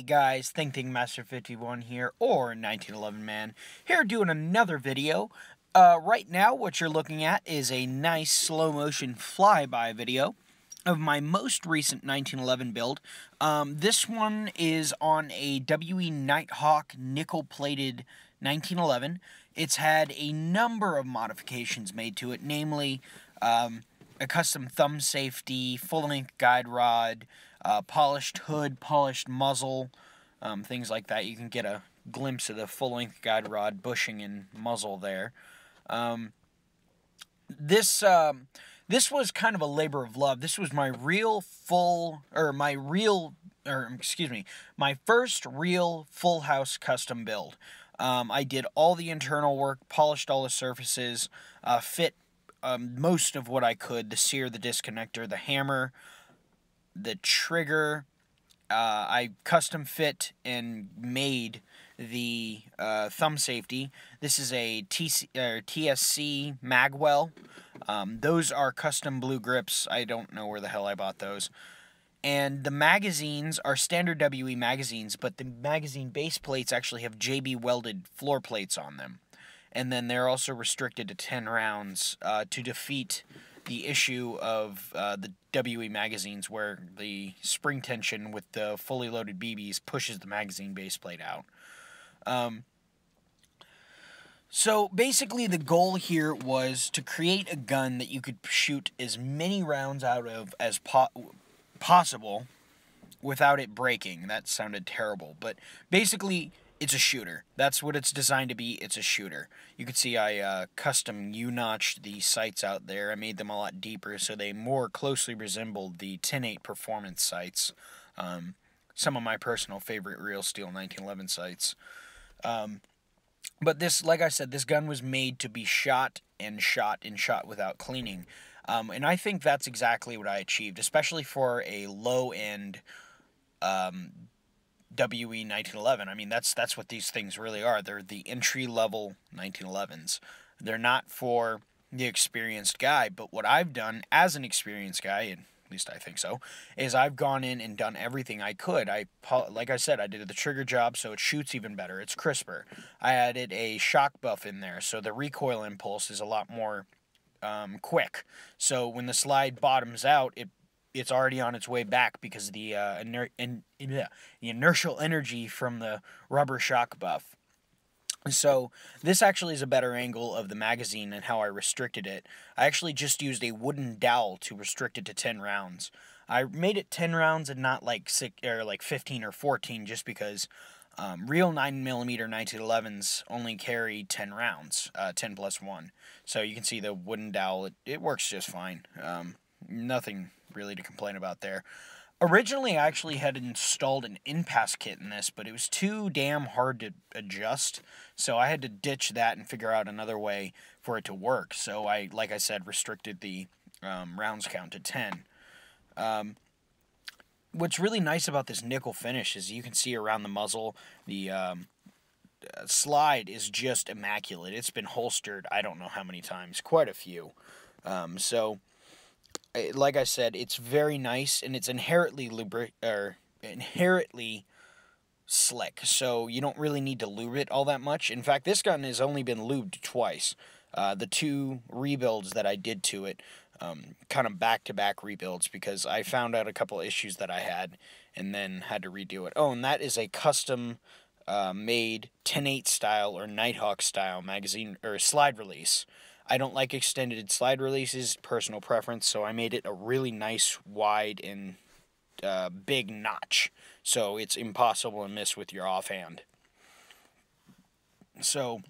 guys, Think Master 51 here, or 1911 Man, here doing another video. Right now what you're looking at is a nice slow motion flyby video of my most recent 1911 build. This one is on a WE Nighthawk nickel-plated 1911. It's had a number of modifications made to it, namely a custom thumb safety, full-length guide rod, polished hood, polished muzzle, things like that. You can get a glimpse of the full-length guide rod bushing and muzzle there. This was kind of a labor of love. This was my my first real full house custom build. I did all the internal work, polished all the surfaces, fit most of what I could: the sear, the disconnector, the hammer, the trigger. I custom fit and made the thumb safety. This is a TSC magwell. Those are custom blue grips. I don't know where the hell I bought those. And the magazines are standard WE magazines, but the magazine base plates actually have JB welded floor plates on them. And then they're also restricted to 10 rounds to defeat the issue of the WE magazines, where the spring tension with the fully loaded BBs pushes the magazine base plate out. So basically the goal here was to create a gun that you could shoot as many rounds out of as possible without it breaking. That sounded terrible, but basically it's a shooter. That's what it's designed to be. It's a shooter. You can see I custom U-notched the sights out there. I made them a lot deeper so they more closely resembled the 10.8 performance sights. Some of my personal favorite real steel 1911 sights. But this, like I said, this gun was made to be shot and shot and shot without cleaning. And I think that's exactly what I achieved, especially for a low-end WE 1911. I mean, that's what these things really are. They're the entry-level 1911s. They're not for the experienced guy, but what I've done as an experienced guy, and at least I think so, is I've gone in and done everything I could. Like I said, I did the trigger job so it shoots even better. It's crisper. I added a shock buff in there, so the recoil impulse is a lot more quick. So when the slide bottoms out, it's already on its way back because of the inertial energy from the rubber shock buff. So this actually is a better angle of the magazine and how I restricted it. I actually just used a wooden dowel to restrict it to 10 rounds. I made it 10 rounds and not like 15 or 14 just because real 9mm 1911s only carry 10 rounds, 10 plus 1. So you can see the wooden dowel, it works just fine. Nothing really to complain about there. Originally, I actually had installed an in-pass kit in this, but it was too damn hard to adjust, so I had to ditch that and figure out another way for it to work. So I, like I said, restricted the rounds count to 10. What's really nice about this nickel finish is you can see around the muzzle, the slide is just immaculate. It's been holstered I don't know how many times, quite a few. So like I said, it's very nice, and it's inherently slick, so you don't really need to lube it all that much. In fact, this gun has only been lubed twice. The two rebuilds that I did to it, kind of back-to-back rebuilds, because I found out a couple issues that I had, and then had to redo it. Oh, and that is a custom made 10.8 style or Nighthawk style magazine or slide release. I don't like extended slide releases, personal preference, so I made it a really nice, wide, and big notch, so it's impossible to miss with your offhand. So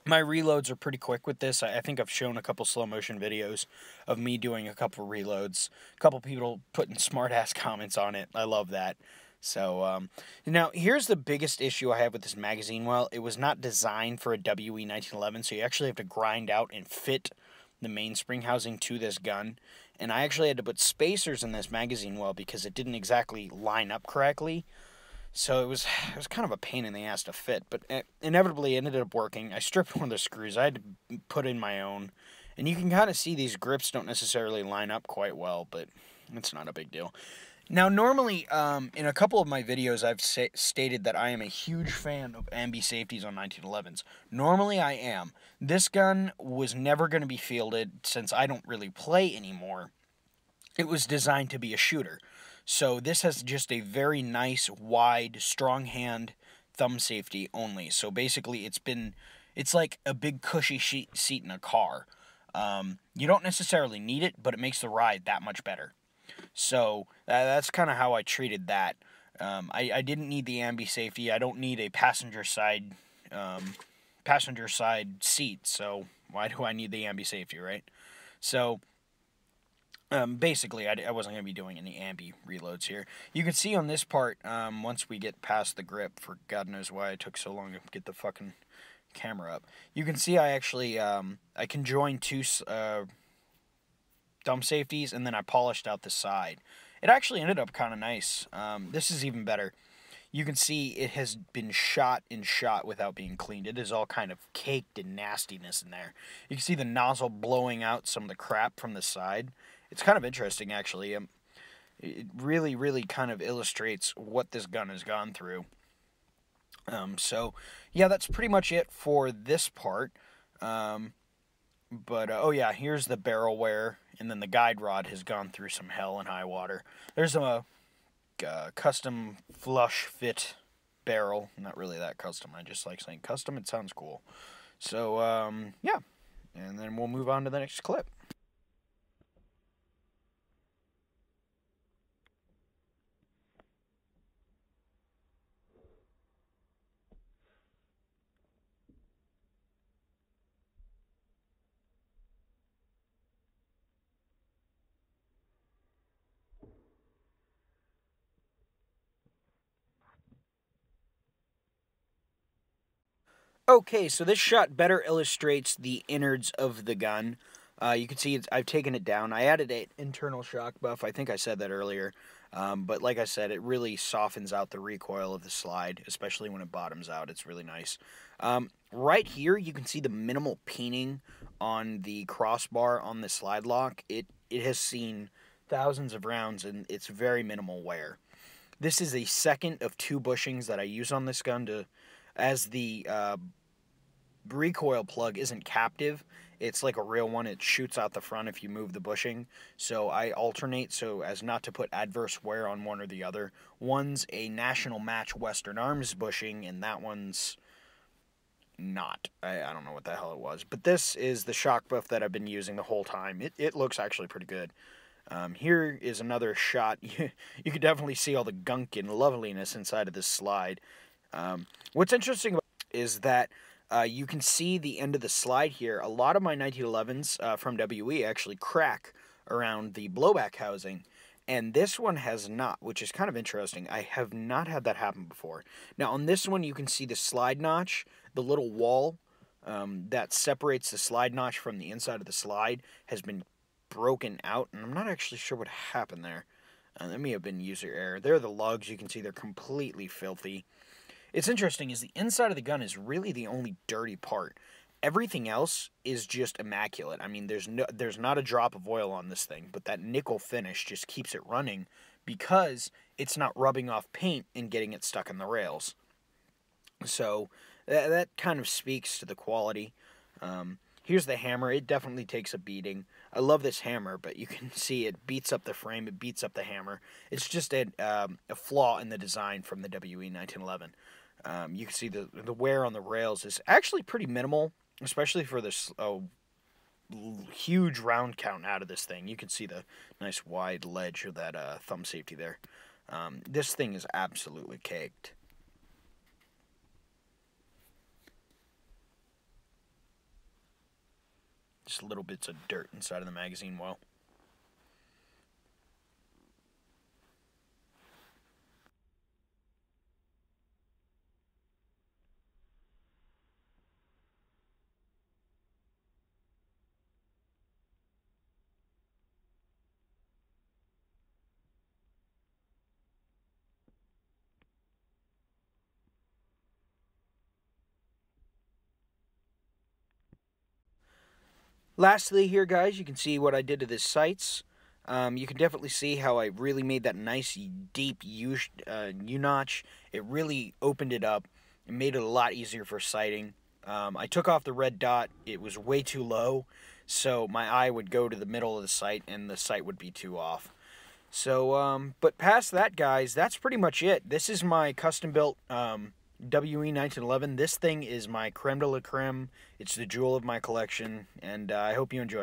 my reloads are pretty quick with this. I think I've shown a couple slow motion videos of me doing a couple reloads. A couple people putting smart-ass comments on it. I love that. So, now, here's the biggest issue I have with this magazine well. It was not designed for a WE 1911, so you actually have to grind out and fit the mainspring housing to this gun. And I actually had to put spacers in this magazine well because it didn't exactly line up correctly. So it was kind of a pain in the ass to fit, but inevitably it ended up working. I stripped one of the screws. I had to put in my own. And you can kind of see these grips don't necessarily line up quite well, but it's not a big deal. Now, normally, in a couple of my videos, I've stated that I am a huge fan of ambi safeties on 1911s. Normally, I am. This gun was never going to be fielded since I don't really play anymore. It was designed to be a shooter. So this has just a very nice, wide, strong hand thumb safety only. So basically, it's like a big cushy seat in a car. You don't necessarily need it, but it makes the ride that much better. So that's kind of how I treated that. I didn't need the ambi safety. I don't need a passenger side seat. So why do I need the ambi safety, right? So basically, I wasn't going to be doing any ambi reloads here. You can see on this part, once we get past the grip, for God knows why it took so long to get the fucking camera up. You can see I actually I can join two thumb safeties, and then I polished out the side. It actually ended up kind of nice. This is even better. You can see it has been shot and shot without being cleaned. It is all kind of caked in nastiness in there. You can see the nozzle blowing out some of the crap from the side. It's kind of interesting, actually. It really, really kind of illustrates what this gun has gone through. So, yeah, that's pretty much it for this part. Oh yeah, here's the barrel wear, and then the guide rod has gone through some hell and high water. There's a custom flush fit barrel. Not really that custom. I just like saying custom. It sounds cool. So, yeah. And then we'll move on to the next clip. Okay, so this shot better illustrates the innards of the gun. You can see I've taken it down. I added an internal shock buff. I think I said that earlier. But like I said, it really softens out the recoil of the slide, especially when it bottoms out. It's really nice. Right here, you can see the minimal peening on the crossbar on the slide lock. It has seen thousands of rounds, and it's very minimal wear. This is a second of two bushings that I use on this gun as the recoil plug isn't captive. It's like a real one. It shoots out the front if you move the bushing. So I alternate so as not to put adverse wear on one or the other. One's a National Match Western Arms bushing, and that one's not. I don't know what the hell it was. But this is the shock buff that I've been using the whole time. It looks actually pretty good. Here is another shot. You can definitely see all the gunk and loveliness inside of this slide. What's interesting about is that you can see the end of the slide here. A lot of my 1911s from WE actually crack around the blowback housing, and this one has not, which is kind of interesting. I have not had that happen before. Now, on this one, you can see the slide notch, the little wall that separates the slide notch from the inside of the slide has been broken out, and I'm not actually sure what happened there. That may have been user error. There are the lugs. You can see they're completely filthy. It's interesting is the inside of the gun is really the only dirty part. Everything else is just immaculate. I mean, there's not a drop of oil on this thing, but that nickel finish just keeps it running because it's not rubbing off paint and getting it stuck in the rails. So that kind of speaks to the quality. Here's the hammer. It definitely takes a beating. I love this hammer, but you can see it beats up the frame. It beats up the hammer. It's just a flaw in the design from the WE 1911. You can see the wear on the rails is actually pretty minimal, especially for this huge round count out of this thing. You can see the nice wide ledge of that thumb safety there. This thing is absolutely caked. Just little bits of dirt inside of the magazine well. Lastly here, guys, you can see what I did to the sights. You can definitely see how I really made that nice deep U-notch. It really opened it up. It made it a lot easier for sighting. I took off the red dot. It was way too low, so my eye would go to the middle of the sight and the sight would be too off. So, but past that, guys, that's pretty much it. This is my custom-built WE1911. This thing is my creme de la creme. It's the jewel of my collection, and I hope you enjoyed.